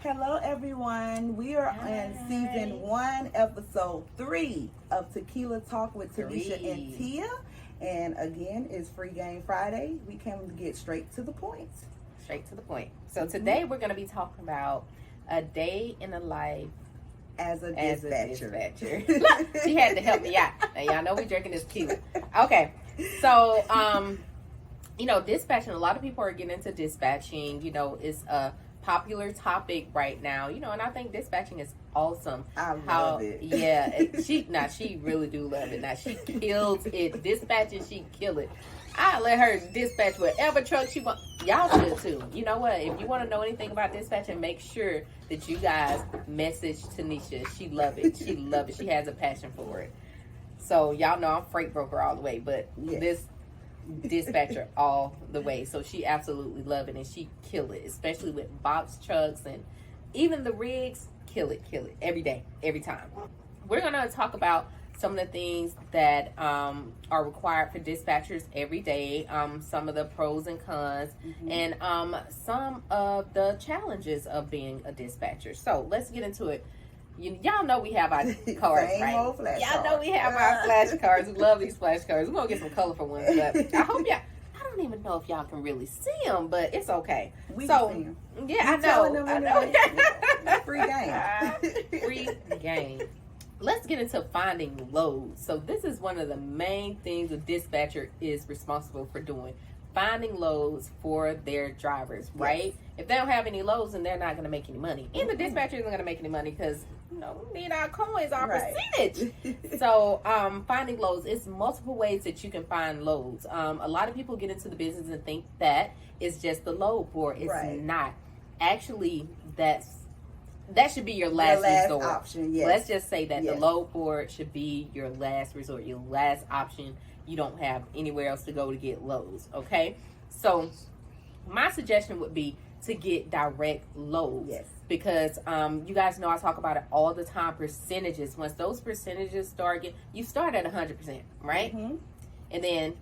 Hello, everyone. We are in season 1, episode 3 of Tequila Talk with Tanisha and Tia. And again, it's Free Game Friday. We came to get straight to the point. Straight to the point. So today we're going to be talking about a day in the life as a dispatcher. She had to help me out. Now, y'all know we drinking this tequila. Okay. So, dispatching, a lot of people are getting into dispatching. It's a popular topic right now, and I think dispatching is awesome. I love it. Yeah, she really do love it. Now, she kills it. Dispatching, she kill it. I let her dispatch whatever truck she wants. Y'all should too. You know what? If you want to know anything about dispatching, make sure that you guys message Tanisha. She love it. She love it. She has a passion for it. So y'all know I'm freight broker all the way, but this dispatcher all the way. So she absolutely love it, and she kill it, especially with box trucks and even the rigs. Kill it every day, every time. We're gonna talk about some of the things that are required for dispatchers every day, some of the pros and cons, and some of the challenges of being a dispatcher. So let's get into it. Y'all know we have our cards, right? Y'all know we have our flashcards. We love these flashcards. We're going to get some colorful ones, but I hope y'all, I don't even know if y'all can really see them, but it's okay. We can see them. Yeah, I know. Free game. Free game. Let's get into finding loads. So this is one of the main things a dispatcher is responsible for doing. Finding loads for their drivers, right? Yes. If they don't have any loads, then they're not going to make any money. And the dispatcher isn't going to make any money because, we need our coins, our percentage. So, finding loads, it's multiple ways that you can find loads. A lot of people get into the business and think that it's just the load board. It's not. Actually, that should be your last resort. Option, yes. Let's just say that the load board should be your last resort, your last option. You don't have anywhere else to go to get loads, okay? So my suggestion would be to get direct loads. Yes. Because you guys know I talk about it all the time, percentages. Once those percentages start you start at 100%, right? Mm-hmm. And then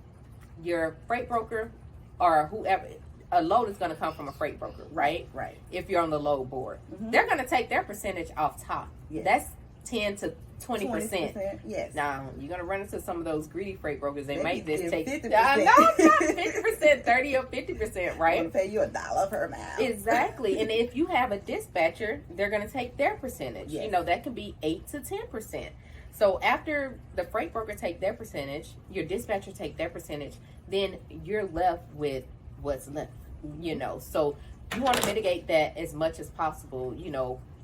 your freight broker or whoever, a load is going to come from a freight broker, right? Right. If you're on the load board. Mm-hmm. They're going to take their percentage off top. Yes. That's 10 to 20%. Yes. Now, you're going to run into some of those greedy freight brokers. They might just take 50%. No, not 50%, 30 or 50%, right? They'll pay you $1 per mile. Exactly. And if you have a dispatcher, they're going to take their percentage. Yes. That can be 8 to 10%. So after the freight broker take their percentage, your dispatcher take their percentage, then you're left with what's left, So you want to mitigate that as much as possible,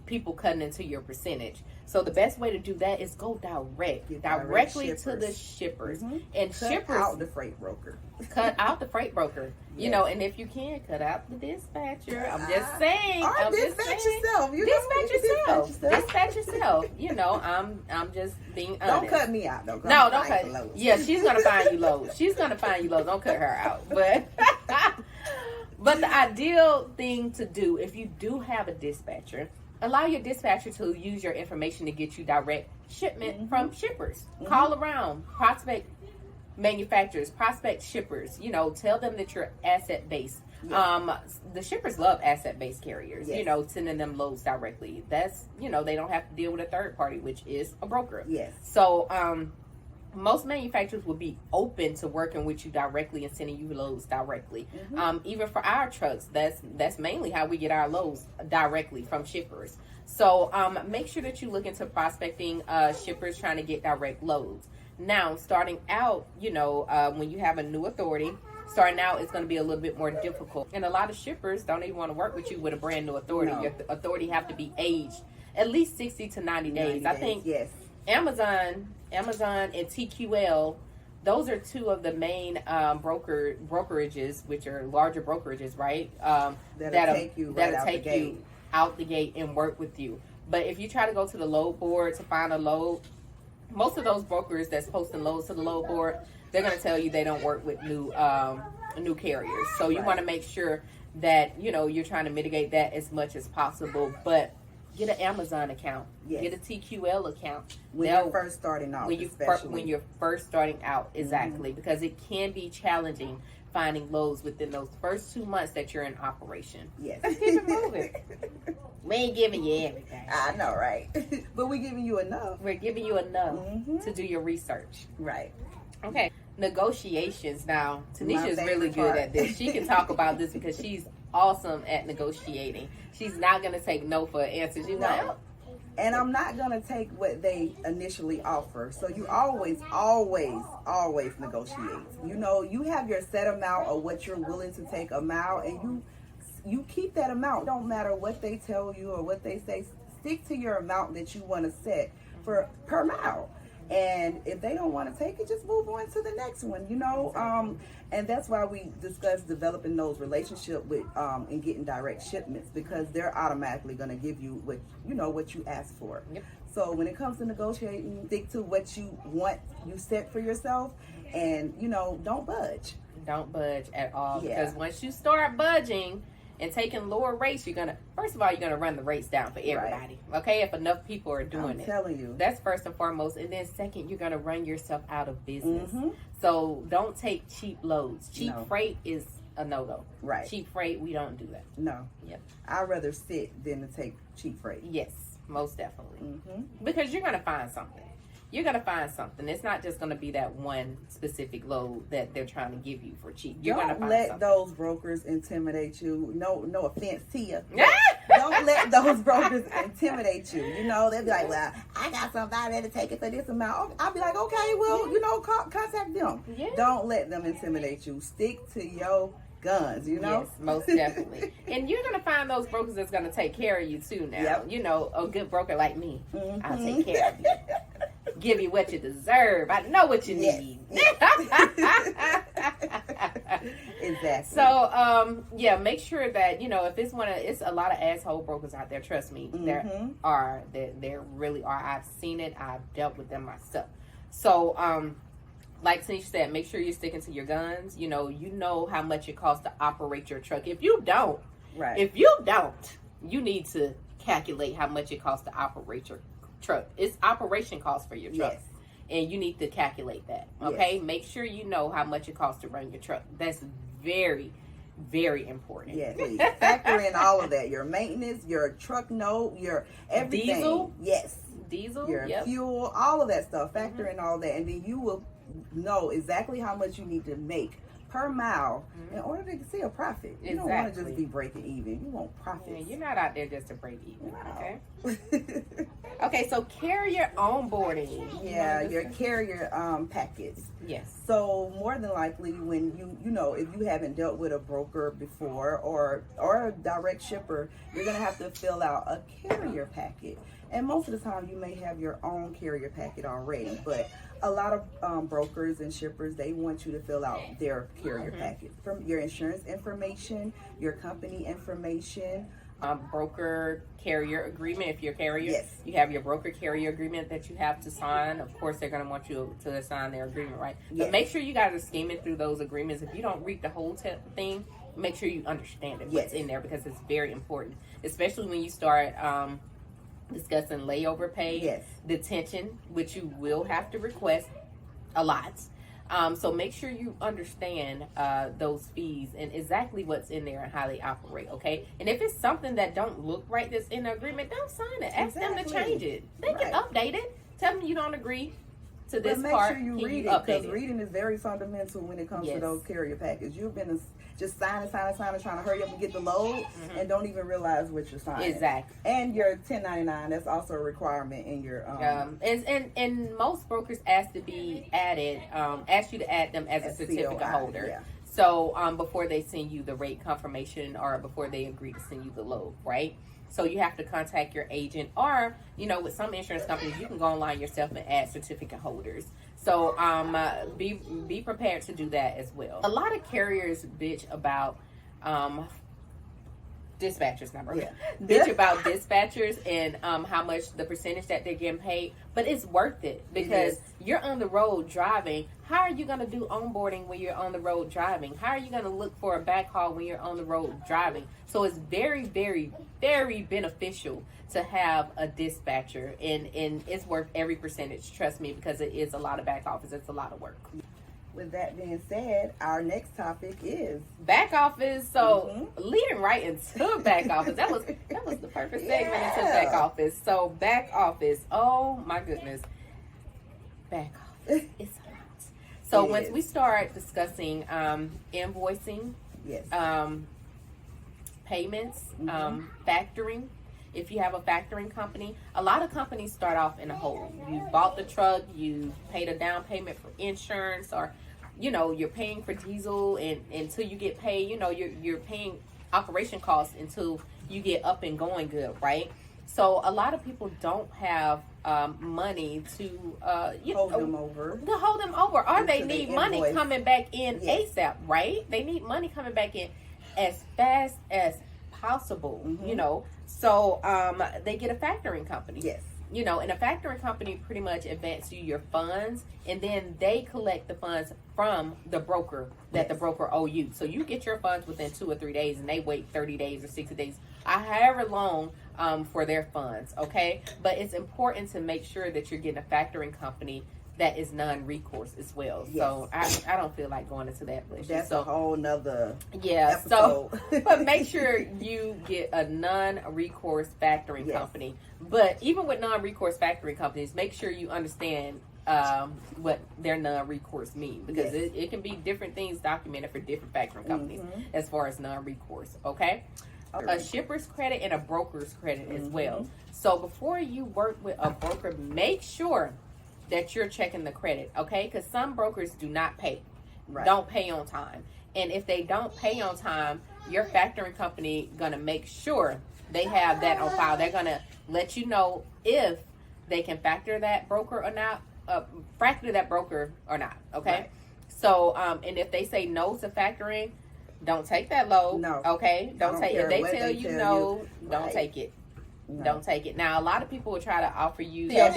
people cutting into your percentage. So the best way to do that is go directly to the shippers. Mm-hmm. And cut out the freight broker. Cut out the freight broker. And if you can, cut out the dispatcher. I'm just saying. Or dispatch yourself. Dispatch yourself. I'm just being honest. Don't cut me out. Don't cut. Yeah, she's gonna find you loads. Don't cut her out. But the ideal thing to do, if you do have a dispatcher, allow your dispatcher to use your information to get you direct shipment from shippers. Mm-hmm. Call around, prospect manufacturers, prospect shippers. Tell them that you're asset based. Yes. The shippers love asset based carriers. Yes. Sending them loads directly. That's they don't have to deal with a third party, which is a broker. Yes. So most manufacturers will be open to working with you directly and sending you loads directly. Mm-hmm. Even for our trucks, that's mainly how we get our loads, directly from shippers. So make sure that you look into prospecting shippers trying to get direct loads. Now, starting out, when you have a new authority, starting out it's going to be a little bit more difficult. And a lot of shippers don't even want to work with you with a brand new authority. No. Your authority have to be aged at least 60 to 90 days. I think Amazon and TQL, those are two of the main brokerages, which are larger brokerages, right? That'll take you out the gate and work with you. But if you try to go to the load board to find a load, most of those brokers that's posting loads to the load board, they're going to tell you they don't work with new carriers. So you want to make sure that you're trying to mitigate that as much as possible. But get an Amazon account. Yes. Get a TQL account. When you're first starting out. When you're first starting out, exactly. Mm-hmm. Because it can be challenging finding loads within those first 2 months that you're in operation. Yes. Let's keep it moving. We ain't giving you everything. I know, right? But we're giving you enough. We're giving you enough to do your research. Right. Okay. Negotiations. Now, Tanisha is really good part. at this. She can talk about this because she's awesome at negotiating. She's not going to take no for an answer. She's like, oh. And I'm not going to take what they initially offer. So you always negotiate. You know, you have your set amount of what you're willing to take amount, and you keep that amount. Don't matter what they tell you or what they say. Stick to your amount that you want to set for per mile. And if they don't want to take it, just move on to the next one, you know. And that's why we discuss developing those relationships with and getting direct shipments, because they're automatically going to give you what you ask for. Yep. So when it comes to negotiating, stick to what you want, you set for yourself, and don't budge. Don't budge at all, Yeah. because once you start budging and taking lower rates, you're gonna run the rates down for everybody. Right. Okay, if enough people are doing it. I'm telling you. That's first and foremost. And then second, you're gonna run yourself out of business. So don't take cheap loads. Cheap freight is a no-go. Right. Cheap freight, we don't do that. No. Yep. I'd rather sit than to take cheap freight. Yes, most definitely. Because you're gonna find something. You're going to find something. It's not just going to be that one specific load that they're trying to give you for cheap. You're going to find let something. Those brokers intimidate you. No offense, Tia. Don't let those brokers intimidate you. You know, they'll be like, well, I got somebody to take it for this amount. I'll be like, okay, well, contact them. Yeah. Don't let them intimidate you. Stick to your guns, Yes, most definitely. And you're going to find those brokers that's going to take care of you too now. Yep. You know, a good broker like me, I'll take care of you. Give you what you deserve. I know what you need. Exactly. So, make sure that, if it's a lot of asshole brokers out there, trust me, there really are. I've seen it. I've dealt with them myself. So, like Tanisha said, make sure you're sticking to your guns. You know how much it costs to operate your truck. If you don't, you need to calculate how much it costs to operate your truck. It's operation cost for your truck. Yes. And you need to calculate that. Okay? Yes. Make sure you know how much it costs to run your truck. That's very, very important. Yeah, please. Factor in all of that. Your maintenance, your truck note, your everything. Diesel. Yes. Diesel. Your fuel, all of that stuff. Factor in all that. And then you will know exactly how much you need to make per mile in order to see a profit. You don't want to just be breaking even. You want profits. Yeah, you're not out there just to break even. No. Okay. Okay, so carrier onboarding. Yeah, your carrier packets. Yes. So more than likely, when if you haven't dealt with a broker before or a direct shipper, you're gonna have to fill out a carrier packet. And most of the time, you may have your own carrier packet already, but a lot of brokers and shippers, they want you to fill out their carrier packet from your insurance information, your company information. Broker carrier agreement. If you're a carrier, yes, you have your broker carrier agreement that you have to sign. Of course, they're going to want you to sign their agreement, right? Yes. But make sure you guys are skimming through those agreements. If you don't read the whole thing, make sure you understand it, what's in there, because it's very important, especially when you start discussing layover pay, detention, which you will have to request a lot. So make sure you understand those fees and exactly what's in there and how they operate, okay? And if it's something that don't look right that's in the agreement, don't sign it. Ask them to change it. They can update it. Tell them you don't agree to this but part. Make sure you read it, because reading is very fundamental when it comes to those carrier packages. You've been just signing, trying to hurry up and get the load, and don't even realize what you're signing. Exactly. And your 1099, that's also a requirement in your and most brokers ask you to add them as a certificate COI, holder. Yeah. So before they send you the rate confirmation or before they agree to send you the load, right? So you have to contact your agent, or with some insurance companies, you can go online yourself and add certificate holders. So be prepared to do that as well. A lot of carriers bitch about dispatchers number. Yeah. Bitch about dispatchers and how much the percentage that they're getting paid, but it's worth it because you're on the road driving. How are you going to do onboarding when you're on the road driving? How are you going to look for a backhaul when you're on the road driving? So it's very, very, very beneficial to have a dispatcher, and it's worth every percentage. Trust me, because it is a lot of back office. It's a lot of work. with that being said, our next topic is back office. So leading right into back office. That was the perfect segment into back office. So back office. Oh my goodness. Back office. It's a lot. So once we start discussing invoicing, yes, payments, factoring. If you have a factoring company, a lot of companies start off in a hole. You bought the truck, you paid a down payment for insurance, or you're paying for diesel, and until you get paid, you're paying operation costs until you get up and going good, right? So a lot of people don't have money to hold them over, or they need money coming back in ASAP, right? They need money coming back in as fast as possible, So they get a factoring company. Yes. And a factoring company pretty much advance you your funds, and then they collect the funds from the broker that the broker owe you. So you get your funds within 2 or 3 days, and they wait 30 days or 60 days, however long for their funds, okay? But it's important to make sure that you're getting a factoring company that is non-recourse as well. Yes. So I don't feel like going into that. That's a whole nother episode. So but make sure you get a non-recourse factoring company. But even with non-recourse factoring companies, make sure you understand what their non-recourse mean, because it can be different things documented for different factoring companies as far as non-recourse, okay? A shipper's credit and a broker's credit as well. So before you work with a broker, make sure that you're checking the credit, okay? Because some brokers do not pay, don't pay on time. And if they don't pay on time, your factoring company gonna make sure they have that on file. They're gonna let you know if they can factor that broker or not, okay? Right. So, and if they say no to factoring, don't take that load, okay? Don't take it. If they tell you no, don't take it. No. Don't take it. Now, a lot of people will try to offer you cash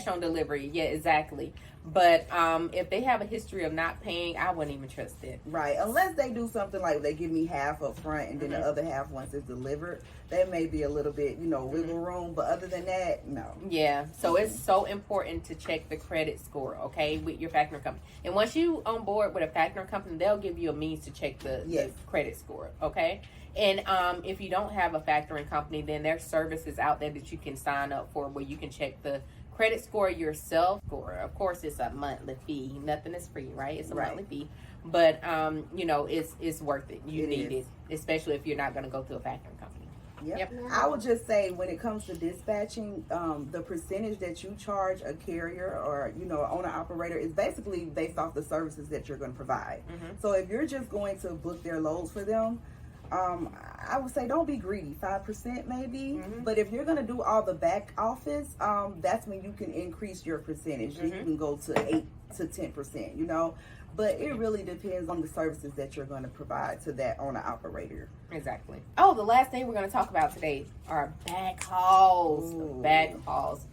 on delivery. Yeah, exactly. But if they have a history of not paying, I wouldn't even trust it. Right. Unless they do something like they give me half up front and then the other half once it's delivered. That may be a little bit, wiggle room. But other than that, no. Yeah. So it's so important to check the credit score, okay, with your factoring company. And once you on board with a factoring company, they'll give you a means to check the credit score, okay? And if you don't have a factoring company, then there's services out there that you can sign up for where you can check the credit score yourself. Of course, it's a monthly fee. Nothing is free, right? It's a monthly fee. But, it's worth it. You need it, especially if you're not going to go through a factoring company. Yep. I would just say when it comes to dispatching, the percentage that you charge a carrier or, owner operator is basically based off the services that you're going to provide. So if you're just going to book their loads for them, I would say don't be greedy, 5% maybe. But if you're going to do all the back office, that's when you can increase your percentage. You can go to 8 to 10%, But it really depends on the services that you're going to provide to that owner operator. Exactly. Oh, the last thing we're going to talk about today are backhauls. Backhauls.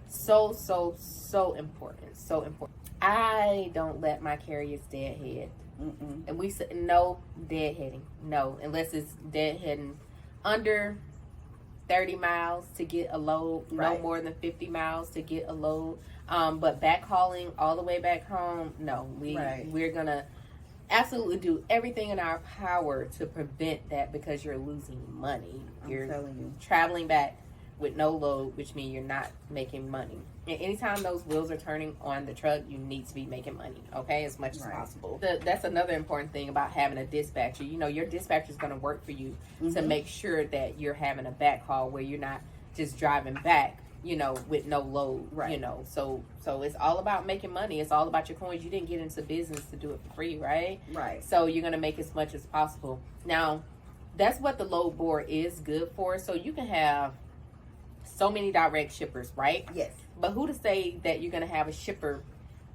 So important. So important. I don't let my carriers deadhead. And we said no deadheading. No, unless it's deadheading under 30 miles to get a load, no more than 50 miles to get a load. But backhauling all the way back home, no. We're gonna absolutely do everything in our power to prevent that, because you're losing money. You're traveling back with no load, which means you're not making money. And anytime those wheels are turning on the truck, you need to be making money, okay, as much as possible. That's another important thing about having a dispatcher. Your dispatcher is going to work for you to make sure that you're having a backhaul where you're not just driving back, with no load, So it's all about making money. It's all about your coins. You didn't get into business to do it for free, right? Right. So you're going to make as much as possible. Now, that's what the load board is good for. So you can have so many direct shippers, right? Yes. But who to say that you're going to have a shipper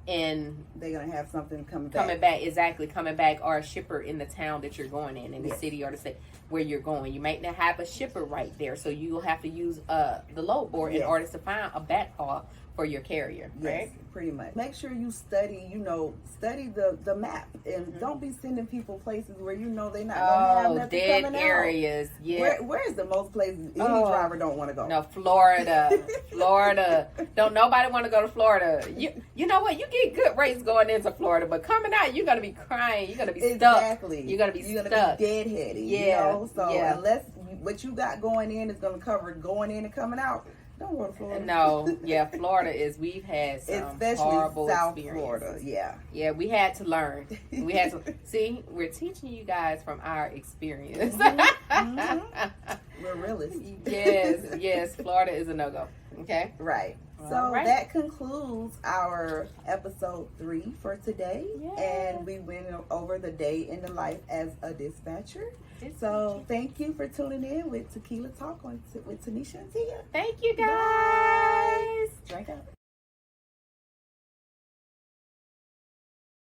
and they're going to have something coming back, or a shipper in the town that you're going in the city or the state where you're going. You might not have a shipper right there, so you'll have to use the load board in order to find a backhaul for your carrier, Yes, right? pretty much. Make sure you study, study the map, and don't be sending people places where they're not gonna have nothing dead coming areas. out. Yeah. Where is the most places any driver don't want to go? No, Florida. Florida. Don't nobody want to go to Florida. You know what? You get good rates going into Florida, but coming out, you're gonna be crying. You're gonna be stuck. Exactly. You're gonna be You're stuck. gonna be deadheaded. Yeah. So yeah. unless what you got going in is gonna cover going in and coming out, don't go to Florida. No, yeah, Florida we've had some especially horrible South experiences. Florida. Yeah. Yeah, we had to learn. We had to see. We're teaching you guys from our experience. We're realists. Yes. Florida is a no-go. Okay. Right. So that concludes our episode 3 for today. Yes. And we went over the day in the life as a dispatcher. So thank you for tuning in with Tequila Talk with Tanisha and Tia. Thank you guys. Drink up.